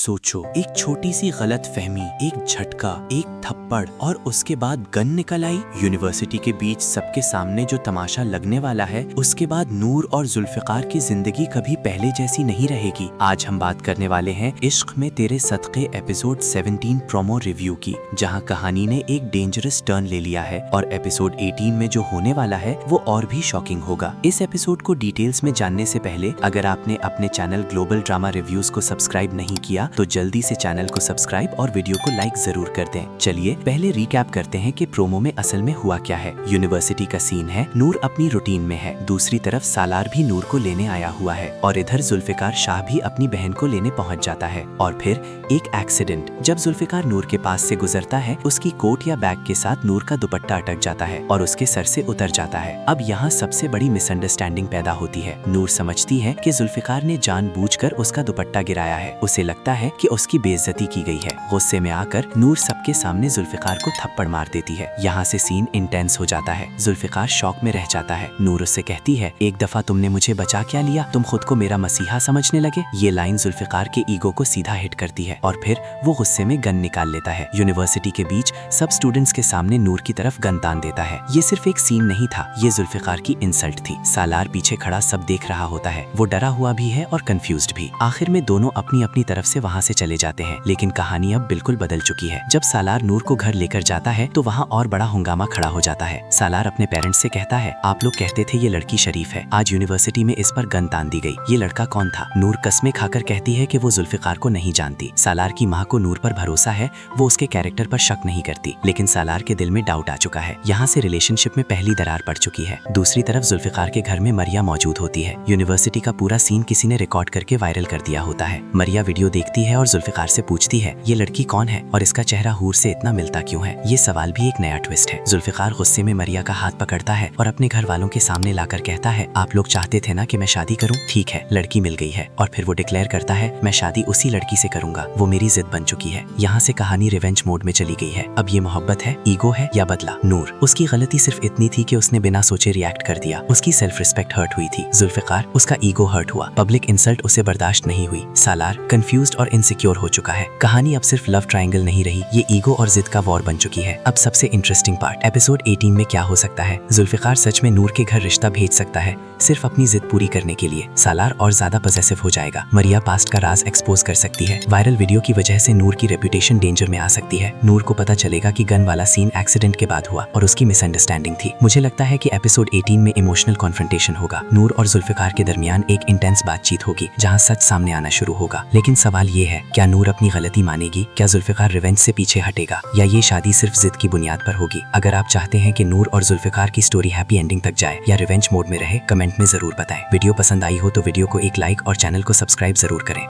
सोचो, एक छोटी सी गलत फहमी, एक झटका, एक थप्पड़ और उसके बाद गन निकल आई। यूनिवर्सिटी के बीच सबके सामने जो तमाशा लगने वाला है, उसके बाद नूर और जुल्फिकार की जिंदगी कभी पहले जैसी नहीं रहेगी। आज हम बात करने वाले हैं इश्क में तेरे सदक़े एपिसोड 17 प्रोमो रिव्यू की, जहां कहानी ने एक डेंजरस टर्न ले लिया है और एपिसोड 18 में जो होने वाला है वो और भी शॉकिंग होगा। इस एपिसोड को डिटेल्स में जानने से पहले अगर आपने अपने चैनल ग्लोबल ड्रामा रिव्यूज को सब्सक्राइब नहीं किया तो जल्दी से चैनल को सब्सक्राइब और वीडियो को लाइक जरूर कर दें। चलिए पहले रिकैप करते हैं कि प्रोमो में असल में हुआ क्या है। यूनिवर्सिटी का सीन है, नूर अपनी रूटीन में है, दूसरी तरफ सालार भी नूर को लेने आया हुआ है और इधर जुल्फिकार शाह भी अपनी बहन को लेने पहुंच जाता है। और फिर एक एक्सीडेंट, जब जुल्फिकार नूर के पास से गुजरता है, उसकी कोट या बैग के साथ नूर का दुपट्टा अटक जाता है और उसके सर से उतर जाता है। अब यहाँ सबसे बड़ी मिसअंडरस्टैंडिंग पैदा होती है। नूर समझती है कि जुल्फिकार ने जानबूझकर उसका दुपट्टा गिराया है, उसे लगता है कि उसकी बेइज्जती की गई है। गुस्से में आकर नूर सबके सामने जुल्फिकार को थप्पड़ मार देती है। यहाँ से सीन इंटेंस हो जाता है। जुल्फिकार शॉक में रह जाता है। नूर उससे कहती है, एक दफा तुमने मुझे बचा क्या लिया, तुम खुद को मेरा मसीहा समझने लगे। ये लाइन जुल्फिकार के ईगो को सीधा हिट करती है और फिर वो गुस्से में गन निकाल लेता है। यूनिवर्सिटी के बीच सब स्टूडेंट्स के सामने नूर की तरफ गन तान देता है। ये सिर्फ एक सीन नहीं था, ये जुल्फिकार की इंसल्ट थी। सालार पीछे खड़ा सब देख रहा होता है, वो डरा हुआ भी है और कंफ्यूज्ड भी। आखिर में दोनों अपनी अपनी तरफ से वहाँ से चले जाते हैं, लेकिन कहानी अब बिल्कुल बदल चुकी है। जब सालार नूर को घर लेकर जाता है तो वहाँ और बड़ा हंगामा खड़ा हो जाता है। सालार अपने पेरेंट्स से कहता है, आप लोग कहते थे ये लड़की शरीफ है, आज यूनिवर्सिटी में इस पर गन तान दी गई, ये लड़का कौन था। नूर कस्में खाकर कहती है कि वो जुल्फिकार को नहीं जानती। सालार की माँ को नूर पर भरोसा है, वो उसके कैरेक्टर पर शक नहीं करती, लेकिन सालार के दिल में डाउट आ चुका है। यहाँ से रिलेशनशिप में पहली दरार पड़ चुकी है। दूसरी तरफ जुल्फिकार के घर में मरिया मौजूद होती है। यूनिवर्सिटी का पूरा सीन किसी ने रिकॉर्ड करके वायरल कर दिया होता है। मरिया वीडियो देखती है और जुल्फिकार से पूछती है, ये लड़की कौन है और इसका चेहरा हूर से इतना मिलता क्यों है। ये सवाल भी एक नया ट्विस्ट है। जुल्फिकार गुस्से में मरिया का हाथ पकड़ता है और अपने घर वालों के सामने लाकर कहता है, आप लोग चाहते थे ना कि मैं शादी करूं, ठीक है, लड़की मिल गई है। और फिर वो डिक्लेयर करता है, मैं शादी उसी लड़की से करूंगा, वो मेरी जिद बन चुकी है। यहाँ से कहानी रिवेंज मोड में चली गई है। अब ये मोहब्बत है, ईगो है या बदला। नूर, उसकी गलती सिर्फ इतनी थी कि उसने बिना सोचे रिएक्ट कर दिया, उसकी सेल्फ रिस्पेक्ट हर्ट हुई थी। जुल्फिकार, उसका ईगो हर्ट हुआ, पब्लिक इंसल्ट उसे बर्दाश्त नहीं हुई। सालार कंफ्यूज्ड और इनसिक्योर हो चुका है। कहानी अब सिर्फ लव ट्रायंगल नहीं रही, ये ईगो और जिद का वॉर बन चुकी है। अब सबसे इंटरेस्टिंग पार्ट, एपिसोड 18 में क्या हो सकता है। जुल्फिकार सच में नूर के घर रिश्ता भेज सकता है, सिर्फ अपनी जिद पूरी करने के लिए। सालार और ज्यादा पॉसेसिव हो जाएगा। मरिया पास्ट का राज एक्सपोज कर सकती है। वायरल वीडियो की वजह से नूर की रेपुटेशन डेंजर में आ सकती है। नूर को पता चलेगा कि गन वाला सीन एक्सीडेंट के बाद हुआ और उसकी मिसअंडरस्टैंडिंग थी। मुझे लगता है कि एपिसोड 18 में इमोशनल कॉन्फ्रंटेशन होगा। नूर और जुल्फिकार के दरमियान एक इंटेंस बातचीत होगी, जहाँ सच सामने आना शुरू होगा। लेकिन सवाल ये है, क्या नूर अपनी गलती मानेगी, क्या जुल्फिकार रिवेंज से पीछे हटेगा, या ये शादी सिर्फ जिद की बुनियाद पर होगी। अगर आप चाहते हैं कि नूर और जुल्फिकार की स्टोरी हैप्पी एंडिंग तक जाए या रिवेंज मोड में रहे, कमेंट में जरूर बताएं। वीडियो पसंद आई हो तो वीडियो को एक लाइक और चैनल को सब्सक्राइब जरूर करें।